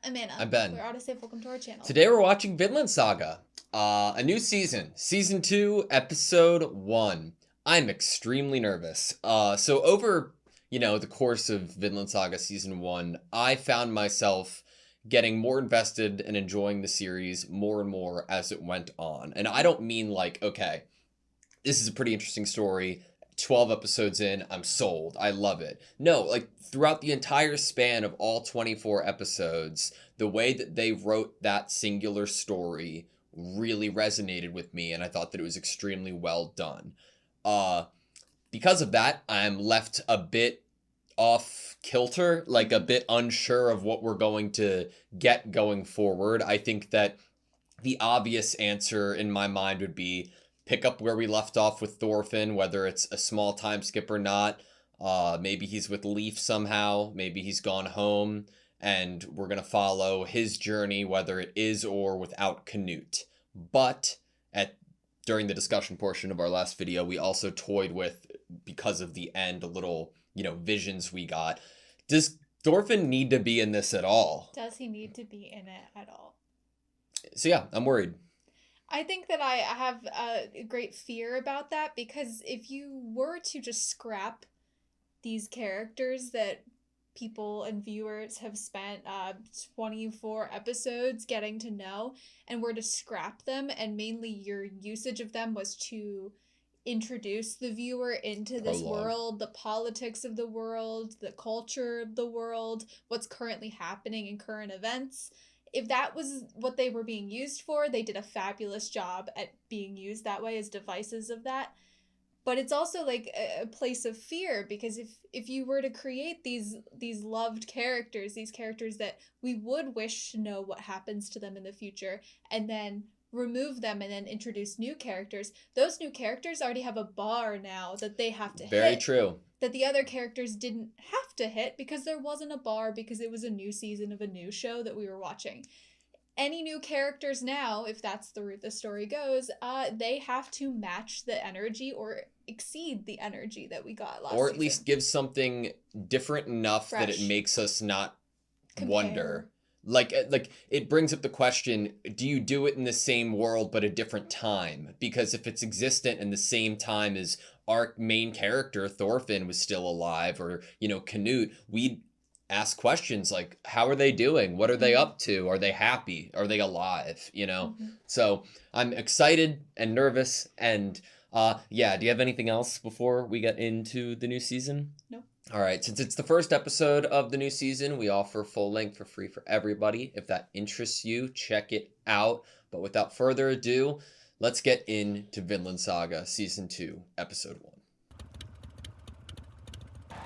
I'm Anna. I'm Ben. We're AutoSave. Welcome to our channel. Today we're watching Vinland Saga, a new season, Season 2, Episode 1. I'm extremely nervous. So over, the course of Vinland Saga Season 1, I found myself getting more invested and enjoying the series more and more as it went on. And I don't mean like, okay, this is a pretty interesting story. 12 episodes in, I'm sold. I love it. No, like throughout the entire span of all 24 episodes, the way that they wrote that singular story really resonated with me, and I thought that it was extremely well done. Because of that, I'm left a bit off kilter, like a bit unsure of what we're going to get going forward. I think that the obvious answer in my mind would be pick up where we left off with Thorfinn, whether it's a small time skip or not. Maybe he's with Leif somehow. Maybe he's gone home, and we're going to follow his journey, whether it is or without Canute. But during the discussion portion of our last video, we also toyed with, because of the end, a little, visions we got. Does Thorfinn need to be in this at all? Does he need to be in it at all? So yeah, I'm worried. I think that I have a great fear about that, because if you were to just scrap these characters that people and viewers have spent 24 episodes getting to know, and were to scrap them, and mainly your usage of them was to introduce the viewer into this world, the politics of the world, the culture of the world, what's currently happening in current events. If that was what they were being used for, they did a fabulous job at being used that way as devices of that. But it's also like a place of fear, because if you were to create these loved characters, these characters that we would wish to know what happens to them in the future, and then remove them and then introduce new characters, those new characters already have a bar now that they have to hit. Very true. That the other characters didn't have to hit, because there wasn't a bar, because it was a new season of a new show that we were watching. Any new characters now, if that's the route the story goes, they have to match the energy or exceed the energy that we got last season. Or at least give something different enough that it makes us not wonder. Like it brings up the question, do you do it in the same world but a different time? Because if it's existent in the same time as our main character, Thorfinn, was still alive, or, Canute, we'd ask questions like, how are they doing? What are they up to? Are they happy? Are they alive? So I'm excited and nervous. And yeah, do you have anything else before we get into the new season? No. All right, since it's the first episode of the new season, we offer full length for free for everybody. If that interests you, check it out. But without further ado, let's get into Vinland Saga Season 2, Episode 1.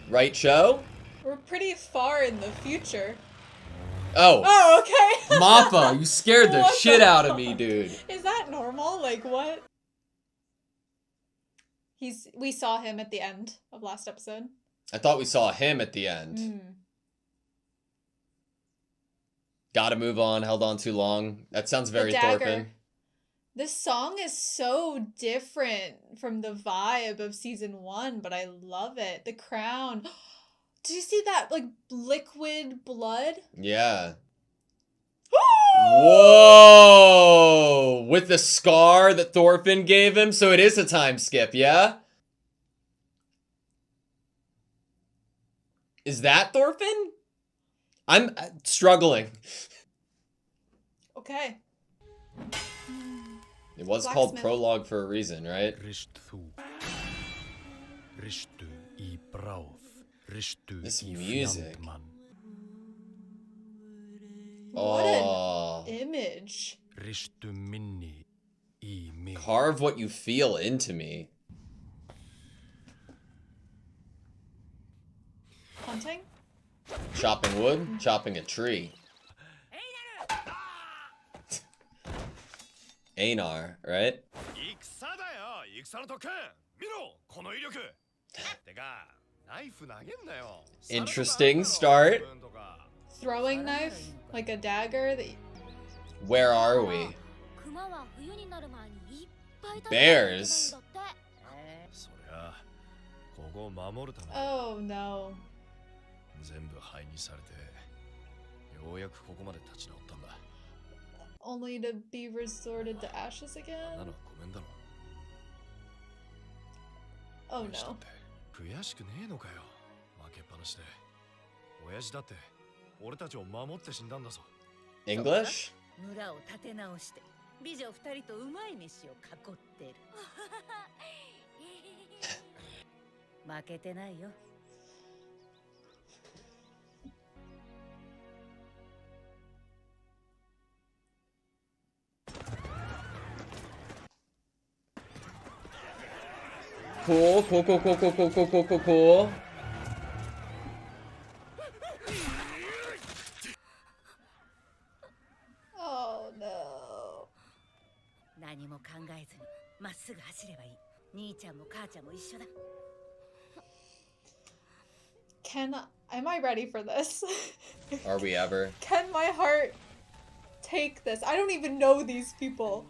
Right, show? We're pretty far in the future. Oh, okay. Mappa, you scared the shit out of me, dude. Is that normal? Like, what? We saw him at the end of last episode. I thought we saw him at the end. Gotta move on, held on too long. That sounds very Thorfinn. This song is so different from the vibe of Season 1, but I love it. The crown. Did you see that, like, liquid blood? Yeah. Whoa! With the scar that Thorfinn gave him, so it is a time skip, yeah? Is that Thorfinn? I'm struggling. Okay. It was called Prologue for a reason, right? This music. What an image. Carve what you feel into me. Hunting? Chopping wood? Chopping a tree. Einar, right? Interesting start. Throwing knife? Like a dagger? Where are we? Bears. Oh no. Only to be resorted to ashes again? Oh no. English? 村を立て直して美女二人とうまい飯を囲ってる。負けてないよ。Cool, cool, cool, cool, cool, cool, cool, cool, cool, cool. Oh no. 何も考えずにまっすぐ走ればいい。兄ちゃんも母ちゃんも一緒だ。Am I ready for this? Are we ever? Can my heart take this? I don't even know these people.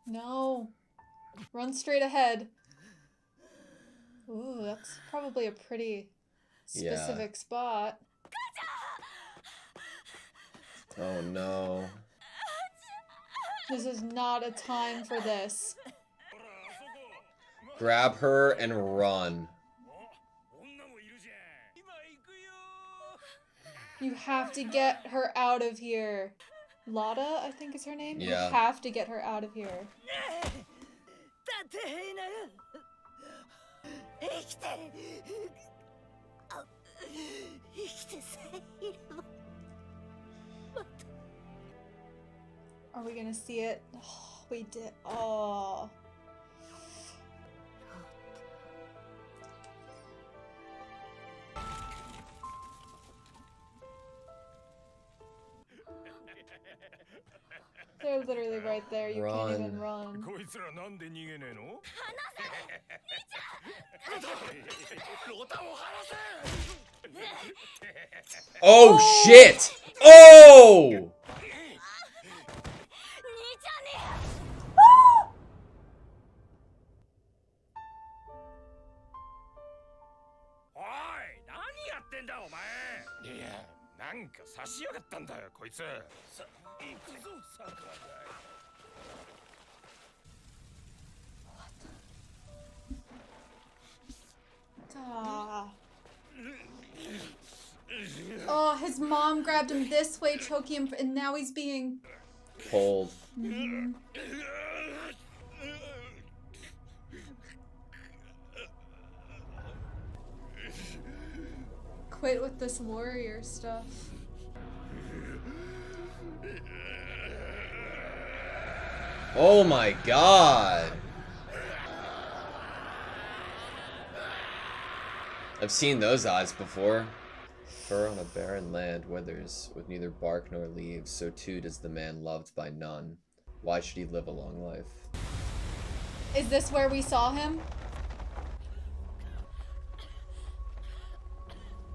No. Run straight ahead. Ooh, that's probably a pretty specific spot. Oh no. This is not a time for this. Grab her and run. You have to get her out of here. Lada, I think is her name? Yeah. You have to get her out of here. Are we gonna see it? Oh, we did. Oh. They're literally right there. You can't even run. Oh shit! Oh! Ah. Oh, his mom grabbed him this way, choking him, and now he's being Pulled. Mm-hmm. Quit with this warrior stuff. Oh my god. I've seen those eyes before. Fur on a barren land withers with neither bark nor leaves, so too does the man loved by none. Why should he live a long life? Is this where we saw him?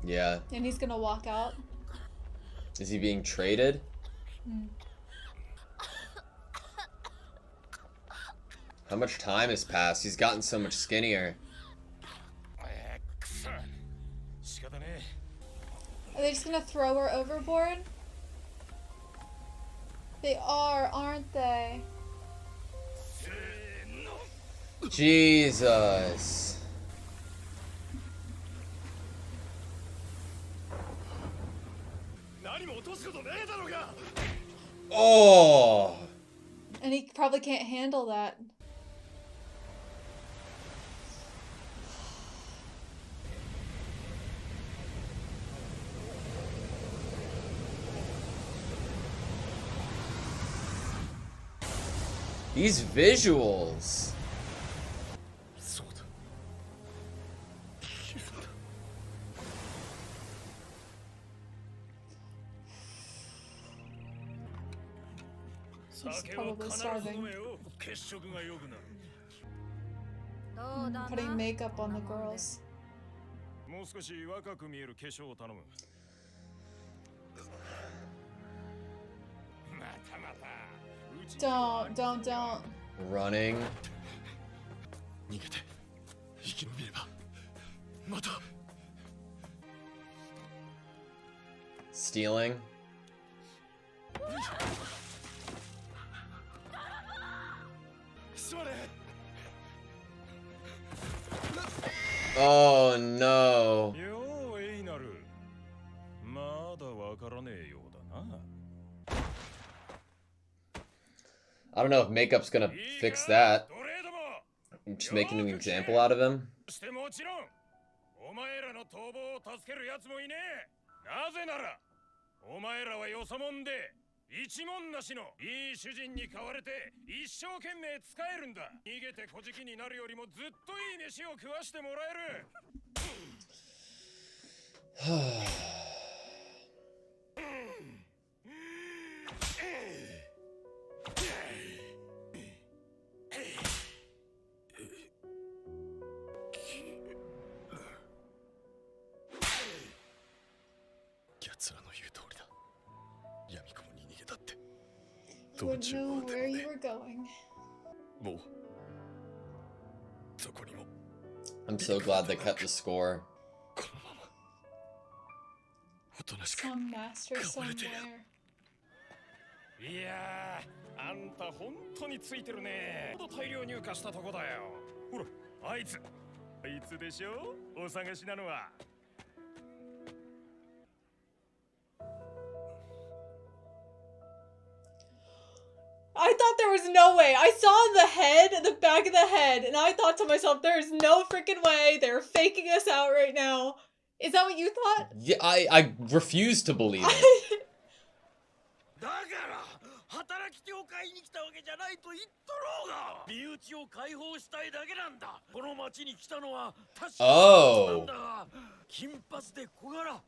Yeah. And he's gonna walk out? Is he being traded? Hmm. How much time has passed? He's gotten so much skinnier. Are they just gonna throw her overboard? They are, aren't they? Jesus. Oh. And he probably can't handle that. These visuals. He's probably starving. Putting makeup on the girls. Don't. Running. 逃げて生き延びればまた Stealing. Oh no. ようエイナルまだわからねえようだな I don't know if makeup's gonna fix that. 奴隷ども Just making an example out of him. してもちろんお前らの逃亡を助けるやつもいねえなぜならお前らはよそもんで一文なしのいい主人に買われて一生懸命使えるんだ逃げて小じきになるよりもずっといい飯を食わしてもらえる 奴らの言う通りだ闇雲に逃げたって You would know where you were going. もうどこにも I'm so glad they kept the score. このままおとなしく Some master somewhere. いやーあんた本当についてるね大量入荷したとこだよほらあいつでしょお探しなのは I thought there was no way. I saw the head, the back of the head, and I thought to myself, there's no freaking way. They're faking us out right now. Is that what you thought? Yeah, I refuse to believe it. だから働き手を買いに来たわけじゃないと言っとろうが身内を解放したいだけなんだこの町に来たのは確かなんだが金髪で小柄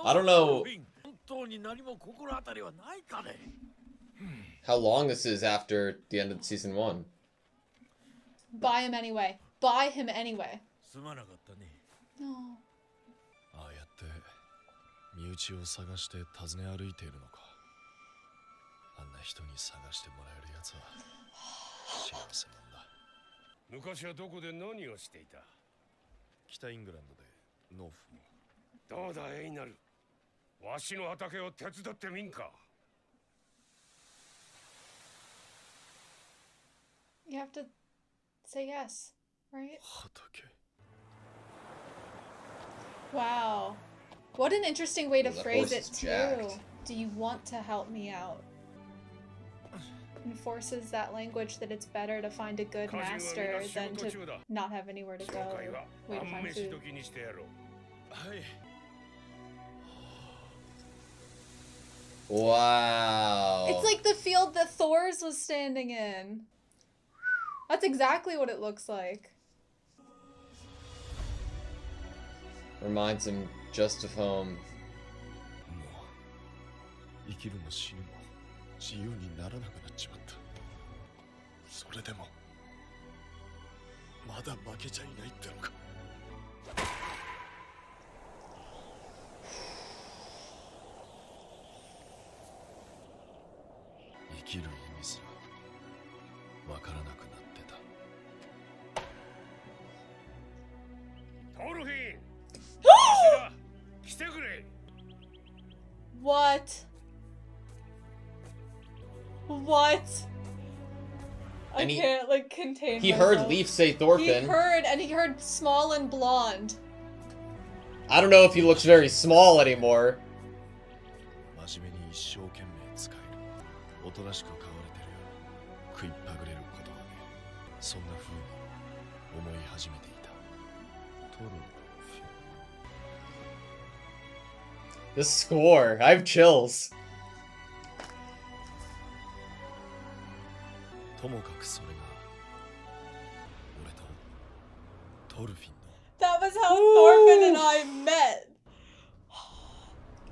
I don't know 本当に何も心当たりはないかね how long this is after the end of season 1. Buy him anyway. Buy him anyway. すまなかったね No. ああやって身内を探して訪ね歩いているのかあんな人に探してもらえるやつは幸せもんだ昔はどこで何をしていた北イングランドで農夫もどうだエイナルわしの畑を手伝ってみんか You have to say yes, right? 畑 Wow. What an interesting way to The phrase horse it, is too. jacked. Do you want to help me out? Enforces that language that it's better to find a good master than to not have anywhere to go. Way to find food. はい Wow. It's like the field that Thor's was standing in. That's exactly what it looks like. Reminds him just of home. もう生きるも死ぬも自由にならなくなっちまったそれでもまだ負けちゃいないってのか生きる意味すらわからなくなってたトルフィン来てくれ What? What? I And he- can't like contain He myself. heard Leaf say He Thorfinn. heard, and he heard small and blonde. I don't know if he looks very small anymore. 真面目に一生懸命使えるおとなしく飼われてるよ食いっぱぐれることはねそんな風に思い始めていたトルフィン The score. I have chills. ともかくそれが俺とトルフィンの That was how Thorfinn and I met.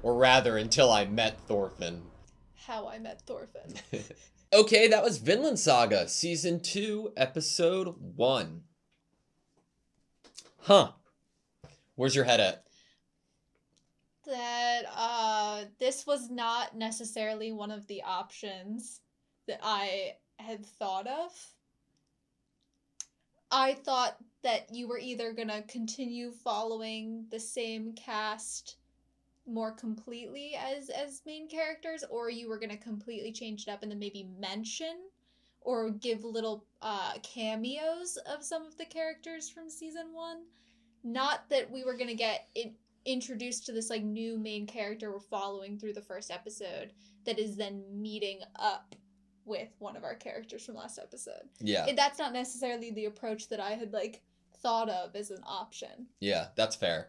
Or rather, until I met Thorfinn. How I met Thorfinn. Okay, that was Vinland Saga, Season 2, Episode 1. Huh. Where's your head at? That this was not necessarily one of the options that I had thought of. I thought that you were either gonna continue following the same cast more completely as main characters, or you were gonna completely change it up and then maybe mention or give little cameos of some of the characters from season one. Not that we were gonna get introduced to this like new main character we're following through the first episode that is then meeting up with one of our characters from last episode. Yeah. That's not necessarily the approach that I had like thought of as an option. Yeah, that's fair.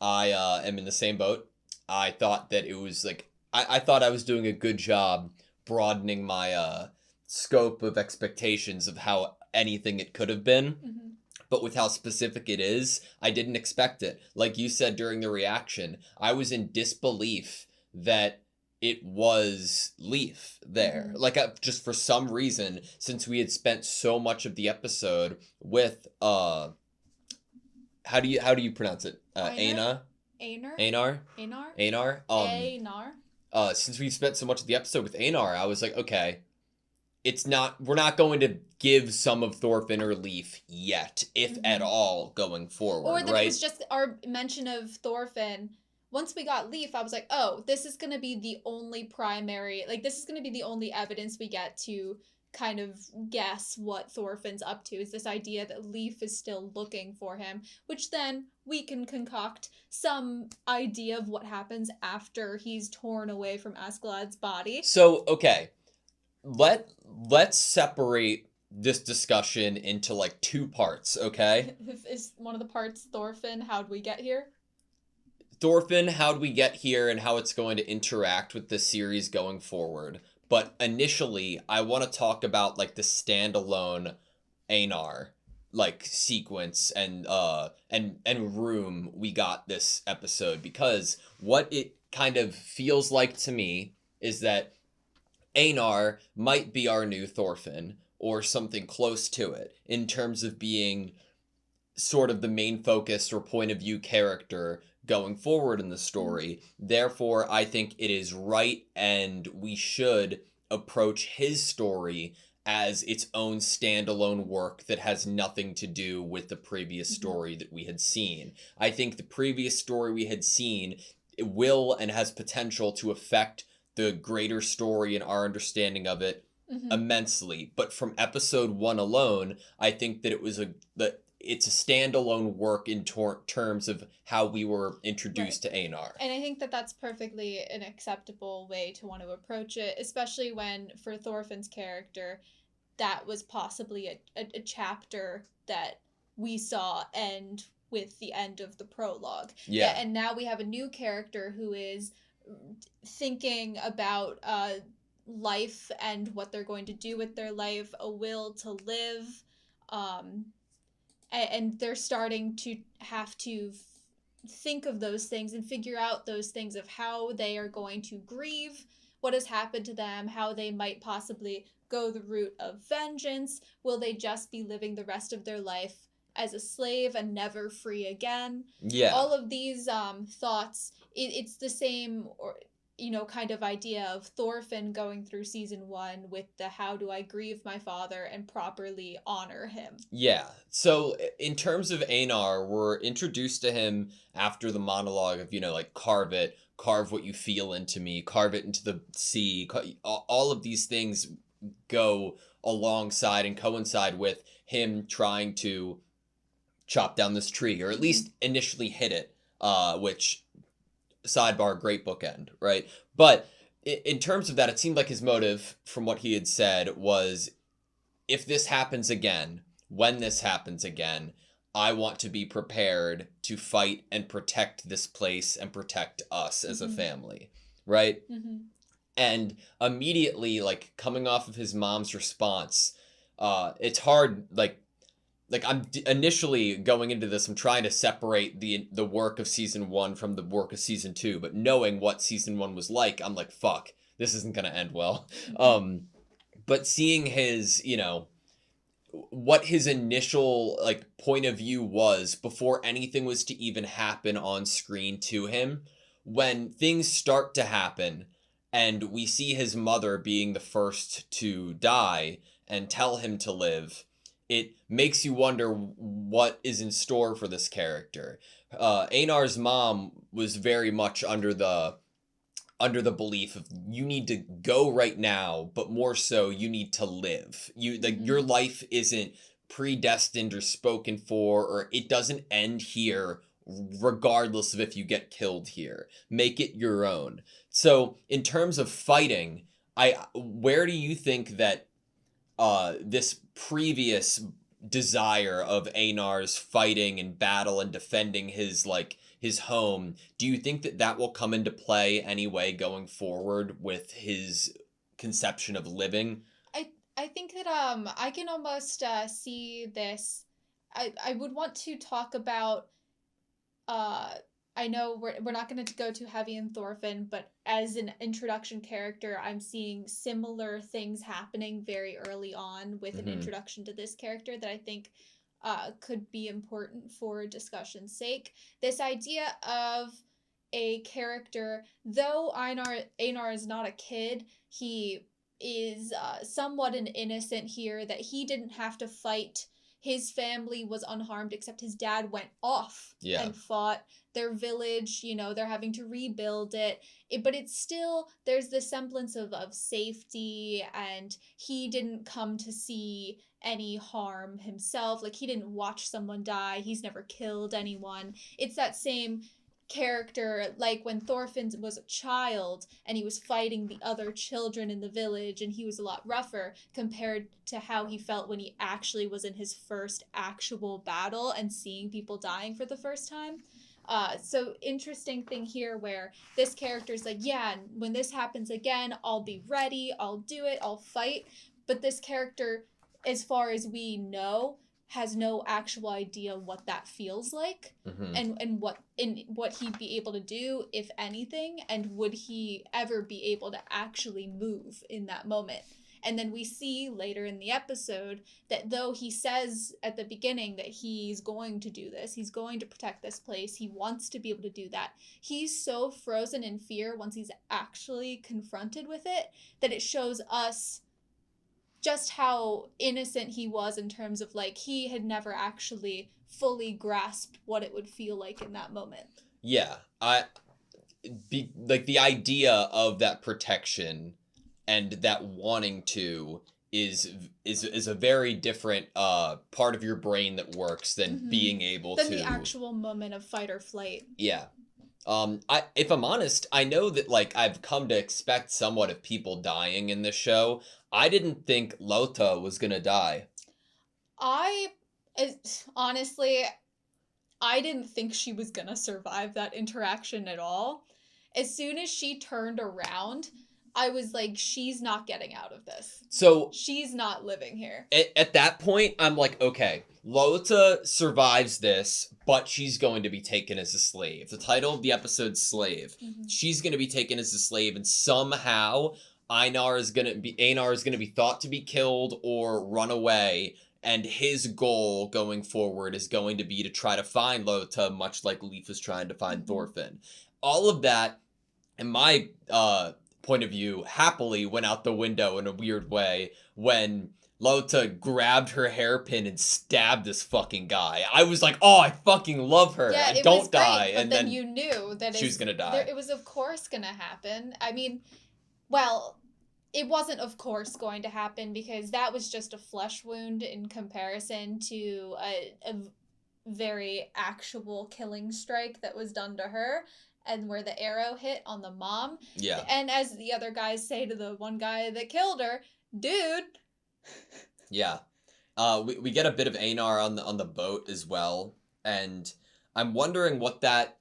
I am in the same boat. I thought that it was like I thought I was doing a good job broadening my scope of expectations of how anything it could have been. Mm-hmm. But with how specific it is, I didn't expect it. Like you said during the reaction, I was in disbelief that it was Leaf there. Mhm. Like just for some reason, since we had spent so much of the episode with how do you pronounce it? Einar? Einar? Since we spent so much of the episode with Einar, I was like, okay, we're not going to give some of Thorfinn or Leaf yet, if at all, going forward, or that right? it was just our mention of Thorfinn. Once we got Leaf, I was like, oh, this is going to be the only primary, like, this is going to be the only evidence we get to kind of guess what Thorfinn's up to, is this idea that Leaf is still looking for him, which then we can concoct some idea of what happens after he's torn away from Askeladd's body. So, okay, let's separate this discussion into, like, two parts, okay? Is one of the parts Thorfinn, how'd we get here? Thorfinn, how'd we get here, and how it's going to interact with the series going forward. But initially, I want to talk about, like, the standalone Einar, like, sequence and room we got this episode. Because what it kind of feels like to me is that Einar might be our new Thorfinn, or something close to it, in terms of being sort of the main focus or point of view character going forward in the story. Therefore, I think it is right and we should approach his story as its own standalone work that has nothing to do with the previous story that we had seen. I think the previous story we had seen will and has potential to affect the greater story and our understanding of it immensely. But from episode 1 alone, I think that it's a standalone work in terms of how we were introduced to Einar. And I think that that's perfectly an acceptable way to want to approach it, especially when, for Thorfinn's character, that was possibly a chapter that we saw end with the end of the prologue. Yeah. And now we have a new character who is thinking about life and what they're going to do with their life, a will to live, and they're starting to have to think of those things and figure out those things of how they are going to grieve what has happened to them, how they might possibly go the route of vengeance. Will they just be living the rest of their life as a slave and never free again? Yeah. All of these thoughts, it's the same, or kind of idea of Thorfinn going through season 1 with the how do I grieve my father and properly honor him. Yeah. So in terms of Einar, we're introduced to him after the monologue of, like, carve what you feel into me, carve it into the sea. All of these things go alongside and coincide with him trying to chop down this tree, or at least initially hit it, which, sidebar, great bookend, right? But in terms of that, it seemed like his motive, from what he had said, was, if this happens again, when this happens again, I want to be prepared to fight and protect this place and protect us as a family, right? And immediately, like, coming off of his mom's response, it's hard, like I'm initially going into this, I'm trying to separate the work of season 1 from the work of season 2, but knowing what season 1 was like, I'm like, fuck, this isn't gonna end well. But seeing his, what his initial, like, point of view was before anything was to even happen on screen to him, when things start to happen and we see his mother being the first to die and tell him to live, it makes you wonder what is in store for this character. Einar's mom was very much under the belief of you need to go right now, but more so you need to live. Your life isn't predestined or spoken for, or it doesn't end here regardless of if you get killed here. Make it your own. So in terms of fighting, where do you think that this previous desire of Einar's fighting and battle and defending his home, do you think that will come into play anyway going forward with his conception of living? I think that I can almost see this. I would want to talk about I know we're not going to go too heavy in Thorfinn, but as an introduction character, I'm seeing similar things happening very early on with an introduction to this character that I think could be important for discussion's sake. This idea of a character, though Einar is not a kid, he is somewhat an innocent here, that he didn't have to fight. His family was unharmed, except his dad went off and fought their village. They're having to rebuild it. But it's still, there's this semblance of safety, and he didn't come to see any harm himself. Like, he didn't watch someone die. He's never killed anyone. It's that same character, like when Thorfinn was a child and he was fighting the other children in the village, and he was a lot rougher compared to how he felt when he actually was in his first actual battle and seeing people dying for the first time. So interesting thing here where this character's like, yeah, when this happens again, I'll be ready, I'll do it, I'll fight. But this character, as far as we know, has no actual idea what that feels like, and what he'd be able to do, if anything, and would he ever be able to actually move in that moment. And then we see later in the episode that though he says at the beginning that he's going to do this, he's going to protect this place, he wants to be able to do that, he's so frozen in fear once he's actually confronted with it that it shows us just how innocent he was, in terms of he had never actually fully grasped what it would feel like in that moment. Yeah, the idea of that protection and that wanting to is a very different part of your brain that works than being able than to the actual moment of fight or flight. Yeah. If I'm honest, I know that I've come to expect somewhat of people dying in this show. I didn't think Lota was gonna die. Honestly, I didn't think she was gonna survive that interaction at all. As soon as she turned around, I was like, she's not getting out of this. So she's not living here. At that point, I'm like, okay, Lota survives this, but she's going to be taken as a slave. The title of the episode's Slave. She's going to be taken as a slave, and somehow Einar is going to be thought to be killed or run away, and his goal going forward is going to be to try to find Lota, much like Leif was trying to find Thorfinn. All of that, in my point of view, happily went out the window in a weird way when Lota grabbed her hairpin and stabbed this fucking guy. I was like, oh, I fucking love her. Yeah, Don't die. But then you knew that she was gonna die. It was of course gonna happen. I mean, well, it wasn't of course going to happen, because that was just a flesh wound in comparison to a very actual killing strike that was done to her, and where the arrow hit on the mom. Yeah. And as the other guys say to the one guy that killed her, dude. Yeah. We get a bit of Einar on the boat as well, and I'm wondering what that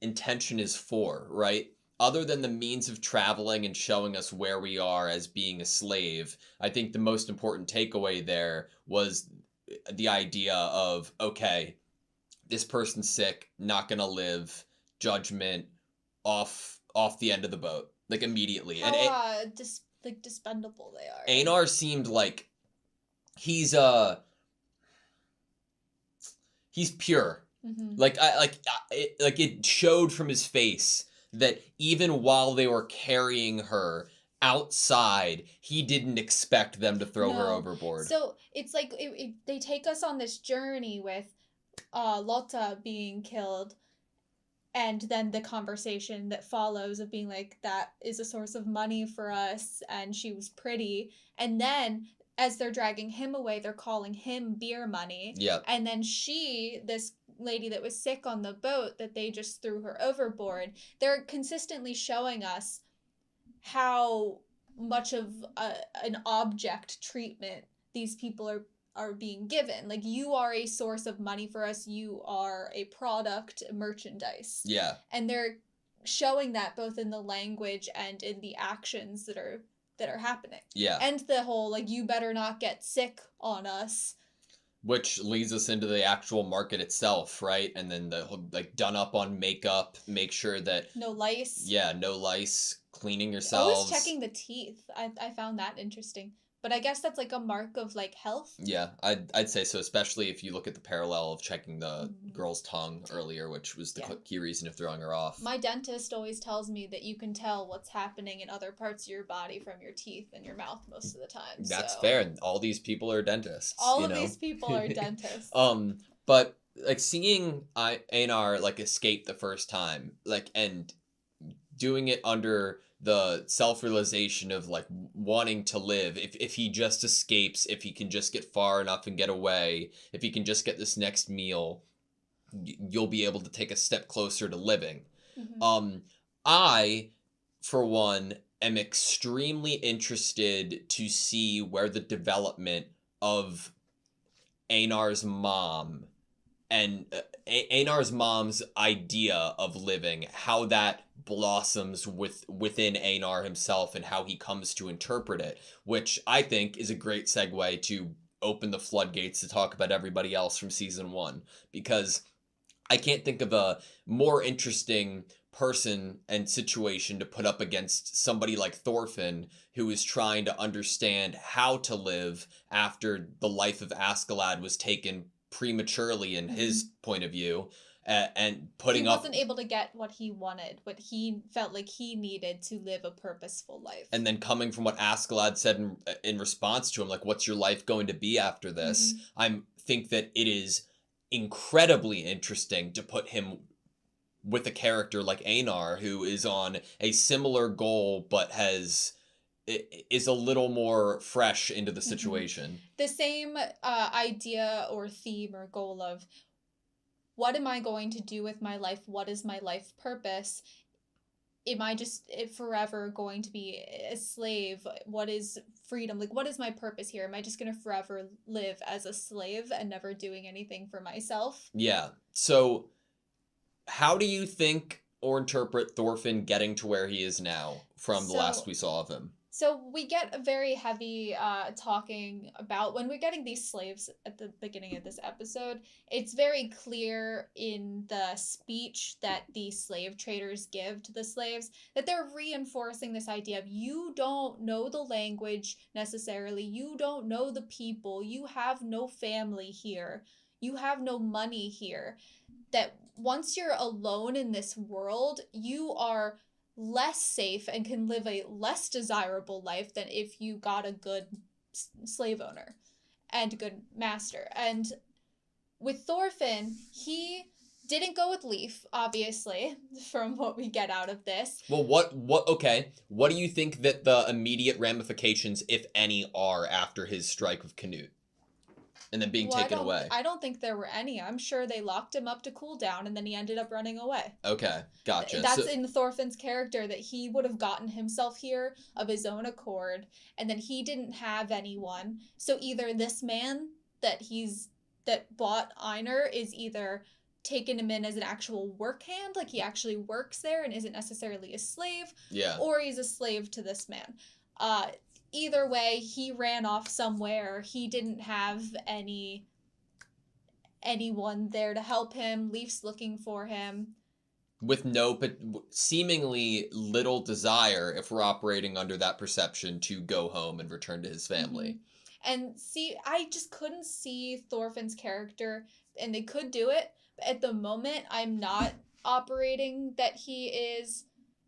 intention is for, right? Other than the means of traveling and showing us where we are as being a slave, I think the most important takeaway there was the idea of, okay, this person's sick, not gonna live, judgment, off the end of the boat, immediately. How dispendable they are. Einar seemed like he's pure. It showed from his face that even while they were carrying her outside, he didn't expect them to throw her No. overboard. So it's like they take us on this journey with Lotta being killed, and then the conversation that follows of being like, that is a source of money for us, and she was pretty. And then as they're dragging him away, they're calling him beer money. Yep. And then this lady that was sick on the boat that they just threw her overboard, they're consistently showing us how much of an object treatment these people are being given. Like, you are a source of money for us, you are a product, merchandise. Yeah. And they're showing that both in the language and in the actions that are happening. Yeah. And the whole, like, you better not get sick on us. Which leads us into the actual market itself, right? And then the whole, like, done up on makeup, make sure that... No lice. Yeah, no lice, cleaning yourselves. Always checking the teeth. I found that interesting. But I guess that's like a mark of like health. Yeah, I'd say so, especially if you look at the parallel of checking the girl's tongue earlier, which was the key reason of throwing her off. My dentist always tells me that you can tell what's happening in other parts of your body from your teeth and your mouth most of the time. That's fair. All these people are dentists. All of these people are dentists. But like seeing Einar like escape the first time, like, and doing it under the self-realization of like wanting to live, if he just escapes, if he can just get far enough and get away, if he can just get this next meal, you'll be able to take a step closer to living. I, for one, am extremely interested to see where the development of Einar's mom and Einar's mom's idea of living, how that blossoms within Einar himself and how he comes to interpret it, which I think is a great segue to open the floodgates to talk about everybody else from season 1, because I can't think of a more interesting person and situation to put up against somebody like Thorfinn, who is trying to understand how to live after the life of Askeladd was taken prematurely in his point of view, and putting up... He wasn't able to get what he wanted, what he felt like he needed to live a purposeful life. And then coming from what Askeladd said in response to him, like, what's your life going to be after this? I think that it is incredibly interesting to put him with a character like Einar, who is on a similar goal, but is a little more fresh into the situation. The same idea or theme or goal of, what am I going to do with my life? What is my life purpose? Am I just forever going to be a slave? What is freedom? Like, what is my purpose here? Am I just going to forever live as a slave and never doing anything for myself? Yeah. So how do you think or interpret Thorfinn getting to where he is now from the last we saw of him? So we get a very heavy talking about, when we're getting these slaves at the beginning of this episode, it's very clear in the speech that the slave traders give to the slaves that they're reinforcing this idea of, you don't know the language necessarily, you don't know the people, you have no family here, you have no money here, that once you're alone in this world, you are less safe and can live a less desirable life than if you got a good slave owner and a good master. And with Thorfinn, he didn't go with Leif, obviously, from what we get out of this. Well, what do you think that the immediate ramifications, if any, are after his strike with Canute? And then being taken away. I don't think there were any. I'm sure they locked him up to cool down, and then he ended up running away. Okay, gotcha. That's in Thorfinn's character, that he would have gotten himself here of his own accord, and then he didn't have anyone. So either this man that bought Einar is either taken him in as an actual work hand, like he actually works there and isn't necessarily a slave, or he's a slave to this man. Either way, he ran off somewhere. He didn't have anyone there to help him. Leif's looking for him. With seemingly little desire, if we're operating under that perception, to go home and return to his family. And see, I just couldn't see Thorfinn's character, and they could do it, but at the moment, I'm not operating that he is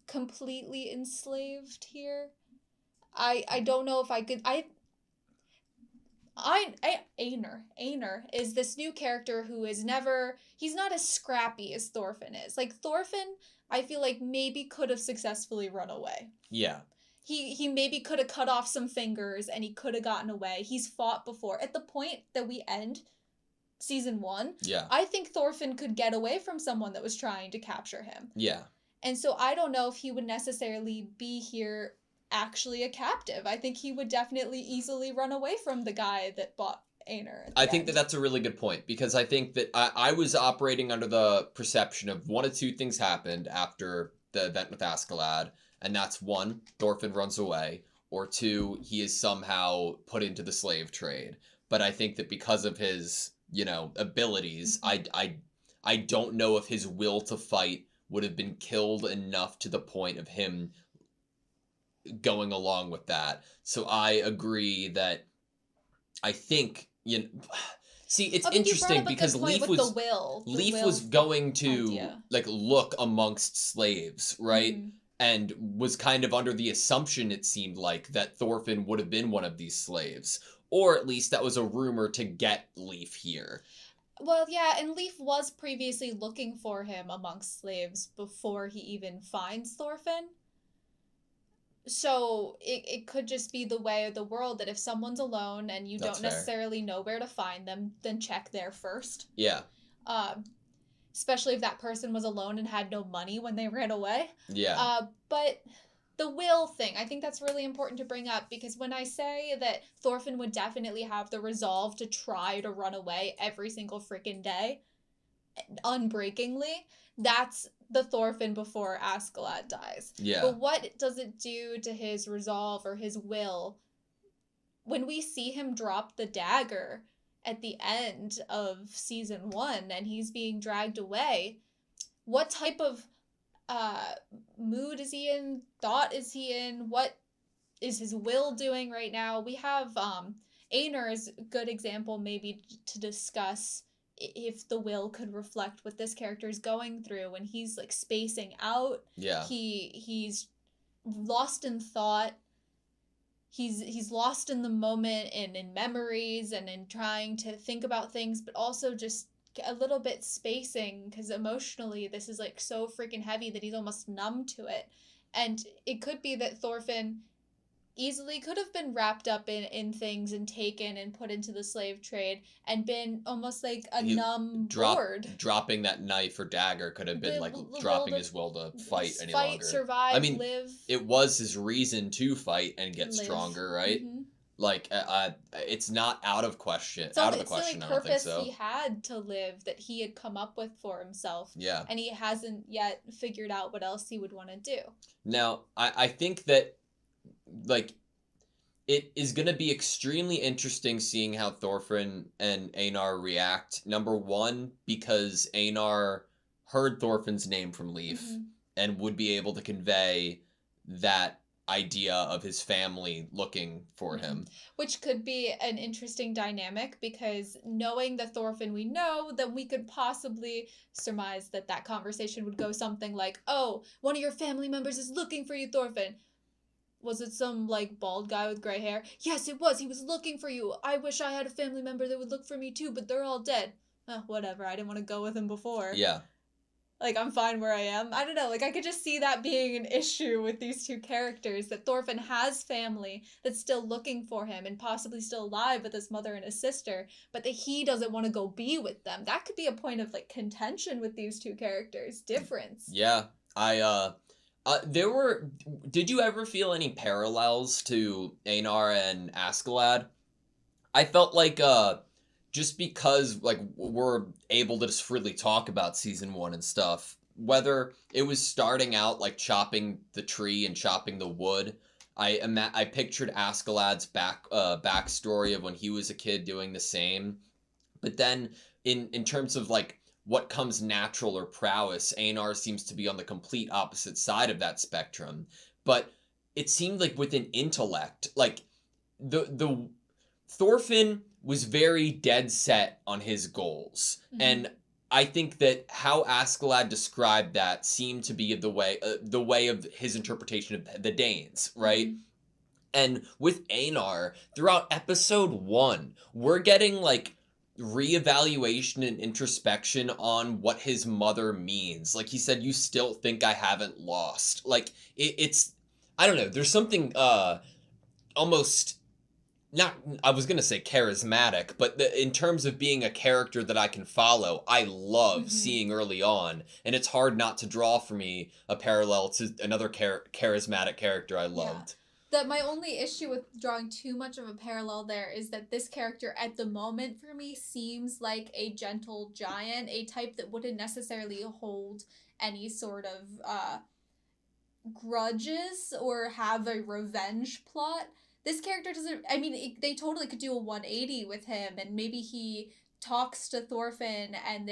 completely enslaved here. I don't know if I could. Aner is this new character who is never. He's not as scrappy as Thorfinn is. Like Thorfinn, I feel like maybe could have successfully run away. Yeah. He maybe could have cut off some fingers and he could have gotten away. He's fought before. At the point that we end season 1, Yeah. I think Thorfinn could get away from someone that was trying to capture him. Yeah. And so I don't know if he would necessarily be here actually a captive. I think he would definitely easily run away from the guy that bought Aner. I think that that's a really good point, because I think that I was operating under the perception of one of two things happened after the event with Askeladd, and that's one, Thorfinn runs away, or two, he is somehow put into the slave trade. But I think that because of his, abilities, I don't know if his will to fight would have been killed enough to the point of him going along with that. So I agree that I think, see, it's interesting because Leaf was going to look amongst slaves, right? Mm-hmm. And was kind of under the assumption, it seemed like, that Thorfinn would have been one of these slaves. Or at least that was a rumor to get Leaf here. Well, yeah, and Leaf was previously looking for him amongst slaves before he even finds Thorfinn. So it could just be the way of the world that if someone's alone and you don't necessarily know where to find them, then check there first. Yeah. Especially if that person was alone and had no money when they ran away. Yeah. But the will thing, I think that's really important to bring up, because when I say that Thorfinn would definitely have the resolve to try to run away every single freaking day, unbreakingly, that's the Thorfinn before Askeladd dies. Yeah. But what does it do to his resolve or his will when we see him drop the dagger at the end of season 1 and he's being dragged away? What type of mood is he in? Thought is he in? What is his will doing right now? We have Aner is a good example maybe to discuss if the will could reflect what this character is going through when he's like spacing out. Yeah. He's lost in thought. He's lost in the moment and in memories and in trying to think about things, but also just a little bit spacing because emotionally this is like so freaking heavy that he's almost numb to it. And it could be that Thorfinn easily could have been wrapped up in things and taken and put into the slave trade and been almost like a numb board. Dropping that knife or dagger could have been like dropping his will to fight any longer. Survive, I mean, live. It was his reason to fight and get Live. Stronger, right? Mm-hmm. Like, it's not out of question. It's out of the question. It's the I don't think purpose so. he had to live that he had come up with for himself. Yeah. And he hasn't yet figured out what else he would want to do. Now, I think that, like, it is going to be extremely interesting seeing how Thorfinn and Einar react. Number one, because Einar heard Thorfinn's name from Leif and would be able to convey that idea of his family looking for him. Which could be an interesting dynamic, because knowing the Thorfinn we know, then we could possibly surmise that that conversation would go something like, oh, one of your family members is looking for you, Thorfinn. Was it some, like, bald guy with gray hair? Yes, it was. He was looking for you. I wish I had a family member that would look for me too, but they're all dead. Whatever. I didn't want to go with him before. Yeah. Like, I'm fine where I am. I don't know. Like, I could just see that being an issue with these two characters, that Thorfinn has family that's still looking for him and possibly still alive with his mother and his sister, but that he doesn't want to go be with them. That could be a point of, like, contention with these two characters. Difference. Yeah. Did you ever feel any parallels to Einar and Askeladd? I felt like, just because, like, we're able to just freely talk about season 1 and stuff, whether it was starting out, like, chopping the tree and chopping the wood, I pictured Askeladd's backstory of when he was a kid doing the same, but then, in terms of, like, what comes natural or prowess, Einar seems to be on the complete opposite side of that spectrum. But it seemed like with an intellect, like, the Thorfinn was very dead set on his goals. And I think that how Askeladd described that seemed to be the way of his interpretation of the Danes, right? Mhm. And with Einar, throughout episode 1, we're getting like reevaluation and introspection on what his mother means. Like he said, you still think I haven't lost. Like it's I don't know, there's something almost not I was gonna say charismatic, but in terms of being a character that I can follow, I love Mhm. seeing early on, and it's hard not to draw for me a parallel to another charismatic character I Yeah. loved. That my only issue with drawing too much of a parallel there is that this character at the moment for me seems like a gentle giant, a type that wouldn't necessarily hold any sort of grudges or have a revenge plot. This character doesn't. I mean, they totally could do a 180 with him, and maybe he talks to Thorfinn, and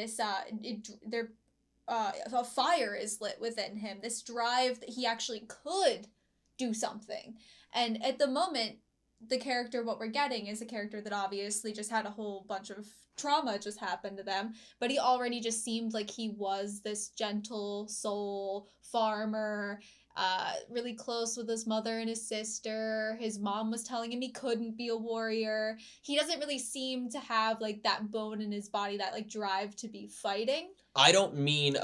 a fire is lit within him. This drive that he actually could do something, and at the moment, the character what we're getting is a character that obviously just had a whole bunch of trauma just happen to them, but he already just seemed like he was this gentle soul farmer, really close with his mother and his sister. His mom was telling him he couldn't be a warrior. He doesn't really seem to have like that bone in his body, that like drive to be fighting. I don't mean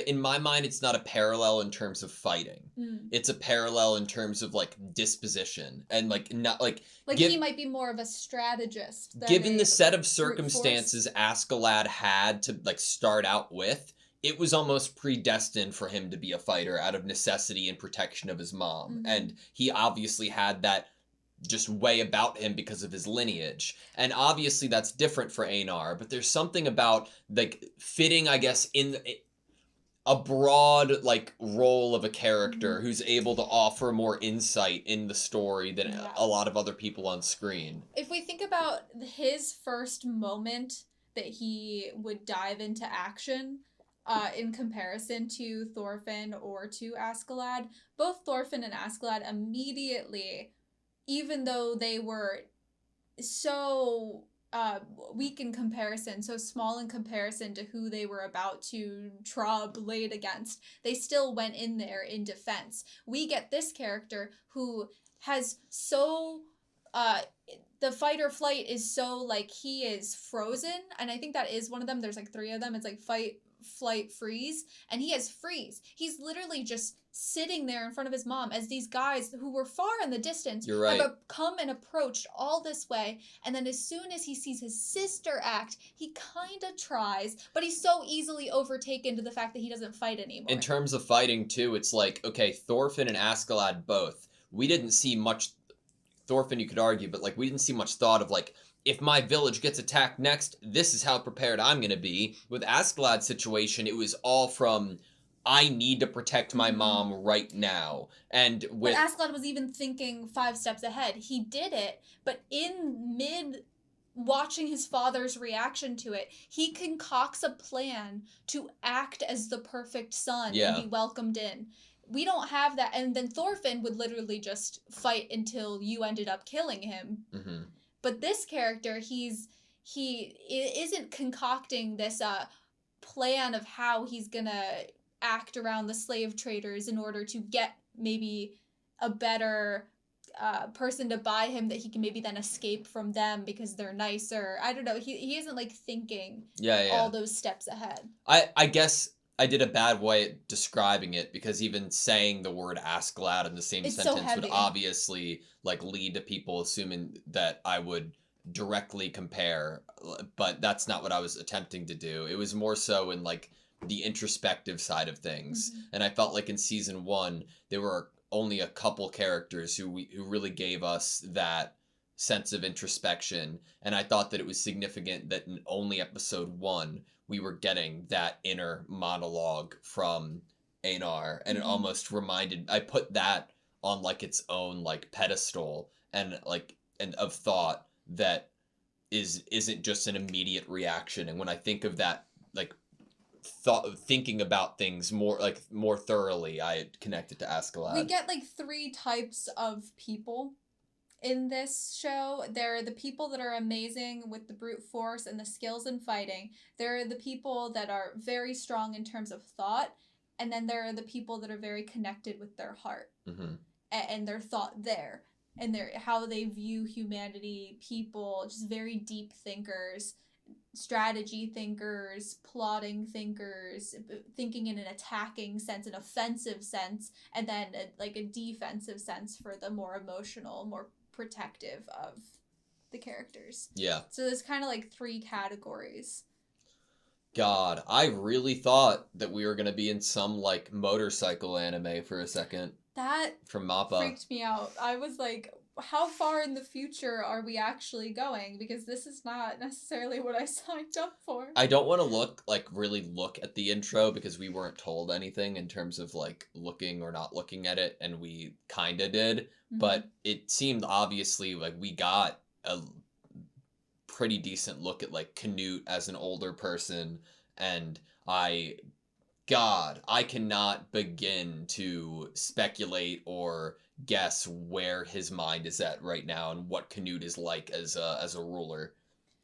in my mind it's not a parallel in terms of fighting. It's a parallel in terms of like disposition and like not like he might be more of a strategist than given a the set of brute circumstances force. Askeladd had to like start out with, it was almost predestined for him to be a fighter out of necessity and protection of his mom. And he obviously had that just way about him because of his lineage. And obviously that's different for Einar, but there's something about like fitting, I guess, in a broad like role of a character who's able to offer more insight in the story than a lot of other people on screen. If we think about his first moment that he would dive into action, in comparison to Thorfinn or to Askeladd, both Thorfinn and Askeladd immediately, even though they were so weak in comparison, so small in comparison to who they were about to draw a blade against, they still went in there in defense. We get this character who has so the fight or flight is so like he is frozen, and I think that is one of them. There's like 3 of them. It's like fight, flight, freeze, and he has freeze. He's literally just sitting there in front of his mom as these guys who were far in the distance You're right. have come and approached all this way, and then as soon as he sees his sister act, he kind of tries, but he's so easily overtaken to the fact that he doesn't fight anymore. In terms of fighting too, it's like, okay, Thorfinn and Askeladd both, we didn't see much. Thorfinn you could argue, but like we didn't see much thought of like, if my village gets attacked next, this is how prepared I'm going to be. With Askeladd's situation, it was all from, I need to protect my mom right now. And with... But Askeladd was even thinking 5 steps ahead. He did it, but in mid watching his father's reaction to it, he concocts a plan to act as the perfect son and be welcomed in. We don't have that. And then Thorfinn would literally just fight until you ended up killing him. But this character, he isn't concocting this plan of how he's gonna act around the slave traders in order to get maybe a better person to buy him that he can maybe then escape from them because they're nicer. I don't know. He isn't like thinking all those steps ahead. I guess I did a bad way at describing it because even saying the word Askeladd in the same sentence would obviously like lead to people assuming that I would directly compare, but that's not what I was attempting to do. It was more so in like the introspective side of things. And I felt like in season 1 there were only a couple characters who really gave us that sense of introspection, and I thought that it was significant that in only episode 1 we were getting that inner monologue from Einar, and it almost reminded, I put that on like its own like pedestal and like and of thought that isn't just an immediate reaction. And when I think of that, like thinking about things more thoroughly, I connected to Askeladd. We get like 3 types of people in this show. There are the people that are amazing with the brute force and the skills in fighting. There are the people that are very strong in terms of thought. And then there are the people that are very connected with their heart and their thought there. And how they view humanity, people, just very deep thinkers, strategy thinkers, plotting thinkers, thinking in an attacking sense, an offensive sense, and then a defensive sense for the more emotional, more protective of the characters. Yeah. So there's kind of like 3 categories. God, I really thought that we were going to be in some, like, motorcycle anime for a second. That from Mappa freaked me out. I was like, how far in the future are we actually going? Because this is not necessarily what I signed up for. I don't want to really look at the intro because we weren't told anything in terms of, like, looking or not looking at it, and we kind of did. Mm-hmm. But it seemed obviously like we got a pretty decent look at, like, Canute as an older person, and I cannot begin to speculate or guess where his mind is at right now and what Canute is like as a ruler.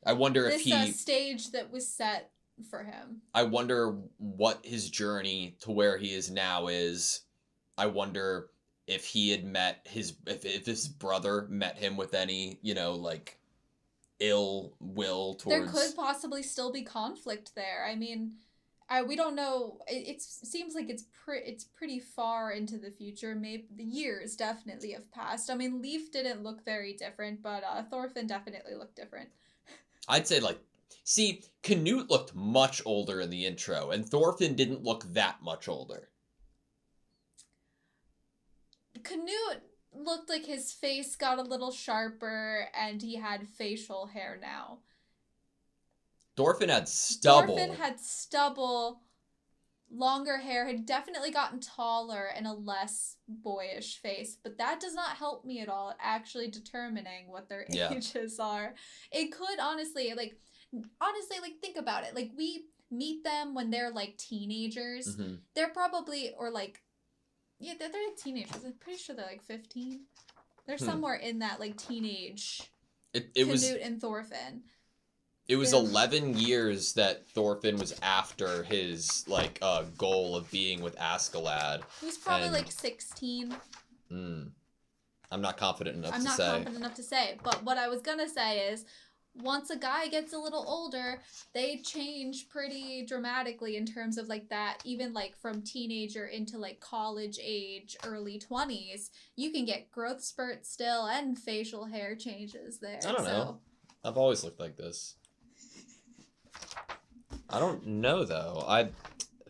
I wonder if this stage that was set for him. I wonder what his journey to where he is now is. I wonder if he had met if his brother met him with any, like, ill will towards... There could possibly still be conflict there. I mean, we don't know. It seems like it's pretty far into the future. Maybe the years definitely have passed. I mean, Leaf didn't look very different, but Thorfinn definitely looked different. I'd say, see, Canute looked much older in the intro, and Thorfinn didn't look that much older. Canute looked like his face got a little sharper, and he had facial hair now. Thorfinn had stubble. Longer hair, had definitely gotten taller and a less boyish face, but that does not help me at all at actually determining what their ages are. It could honestly, think about it. Like, we meet them when they're, like, teenagers. Mm-hmm. They're probably, or, like, yeah, they're like teenagers. I'm pretty sure they're, like, 15. They're somewhere in that, like, teenage Canute and Thorfinn. It was 11 years that Thorfinn was after his, goal of being with Askeladd. He was probably, 16. I'm not confident enough to say. I'm not confident enough to say. But what I was going to say is, once a guy gets a little older, they change pretty dramatically in terms of, that, even, from teenager into, college age, early 20s. You can get growth spurts still and facial hair changes there. I don't know. I've always looked like this. I don't know, though. I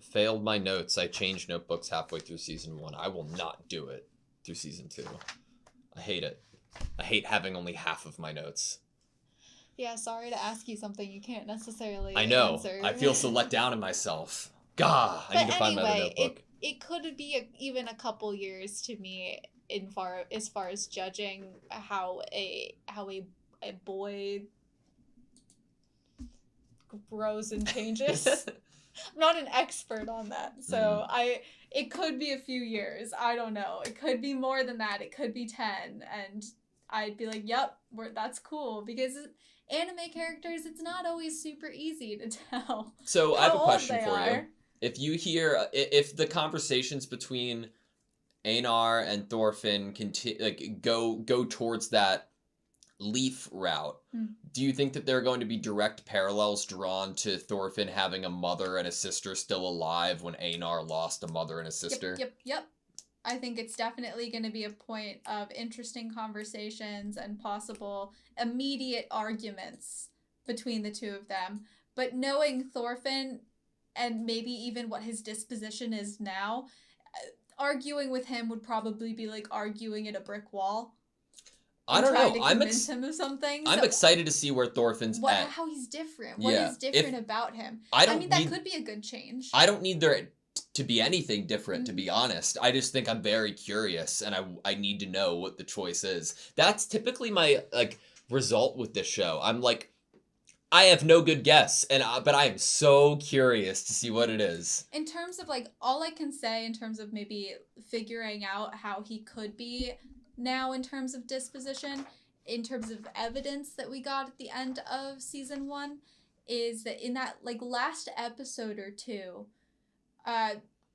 failed my notes. I changed notebooks halfway through season 1. I will not do it through season 2. I hate it. I hate having only half of my notes. Yeah, sorry to ask you something you can't necessarily answer. I feel so let down in myself. God, I need to find my other notebook. It could be even a couple years to me as far as judging how a boy grows and changes. I'm not an expert on that, so it could be a few years. I don't know. It could be more than that. It could be 10, and I'd be like, yep, that's cool, because anime characters, it's not always super easy to tell. So I have a question for you. If you hear, if the conversations between Einar and Thorfinn go towards that Leaf route, do you think that there are going to be direct parallels drawn to Thorfinn having a mother and a sister still alive when Einar lost a mother and a sister? Yep. I think it's definitely going to be a point of interesting conversations and possible immediate arguments between the two of them. But knowing Thorfinn and maybe even what his disposition is now, arguing with him would probably be like arguing at a brick wall. I don't know. I'm him of something. I'm excited to see where Thorfinn's at. How he's different. What is different about him? That could be a good change. I don't need there to be anything different, to be honest. I just think I'm very curious, and I need to know what the choice is. That's typically my result with this show. I'm I have no good guess, but I am so curious to see what it is. In terms of all I can say in terms of maybe figuring out how he could be now in terms of disposition, in terms of evidence that we got at the end of season 1, is that in that like last episode or two,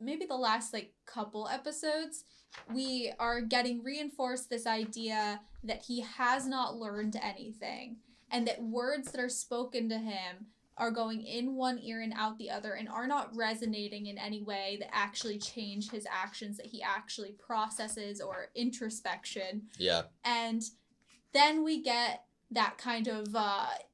maybe the last like couple episodes, we are getting reinforced this idea that he has not learned anything, and that words that are spoken to him are going in one ear and out the other and are not resonating in any way that actually change his actions, that he actually processes or introspection. Yeah. And then we get that kind of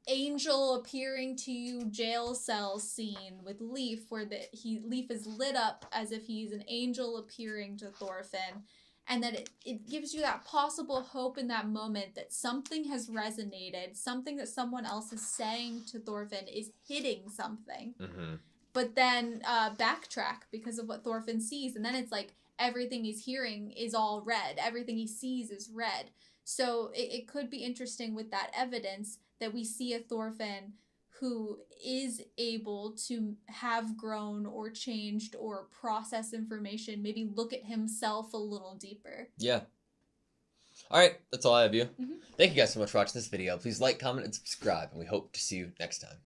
angel appearing to jail cell scene with Leaf, where Leaf is lit up as if he's an angel appearing to Thorfinn, and that it gives you that possible hope in that moment that something has resonated, something that someone else is saying to Thorfinn is hitting something. Mm-hmm. But then backtrack because of what Thorfinn sees, and then it's like everything he's hearing is all red, everything he sees is red. So it could be interesting with that evidence that we see a Thorfinn who is able to have grown or changed or process information, maybe look at himself a little deeper. Yeah. All right, that's all I have you. Mm-hmm. Thank you guys so much for watching this video. Please like, comment, and subscribe, and we hope to see you next time.